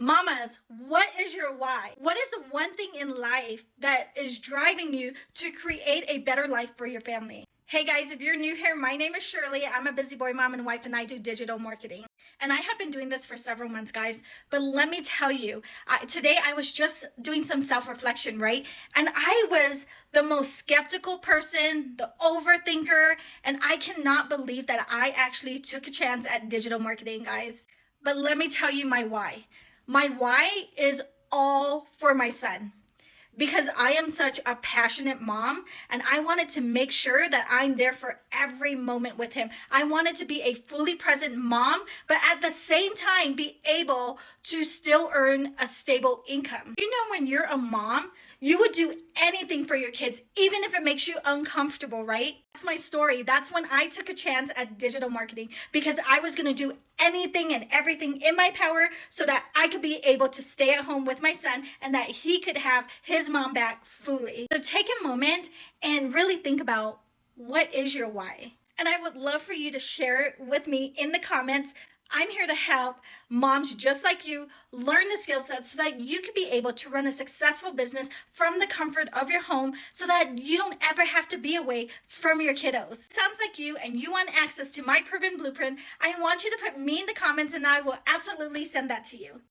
Mamas, what is your why? What is the one thing in life that is driving you to create a better life for your family? Hey guys, if you're new here, my name is Shirley. I'm a busy boy mom and wife, and I do digital marketing. And I have been doing this for several months, guys. But let me tell you, today I was just doing some self-reflection, right? And I was the most skeptical person, the overthinker, and I cannot believe that I actually took a chance at digital marketing, guys. But let me tell you my why. My why is all for my son, because I am such a passionate mom and I wanted to make sure that I'm there for every moment with him. I wanted to be a fully present mom, but at the same time be able to still earn a stable income. You know, when you're a mom, you would do anything for your kids, even if it makes you uncomfortable, right? That's my story. That's when I took a chance at digital marketing, because I was going to do anything and everything in my power so that I could be able to stay at home with my son and that he could have his mom back fully. So take a moment and really think about, what is your why? And I would love for you to share it with me in the comments. I'm here to help moms just like you learn the skill sets so that you can be able to run a successful business from the comfort of your home, so that you don't ever have to be away from your kiddos. Sounds like you and you want access to my proven blueprint. I want you to put me in the comments and I will absolutely send that to you.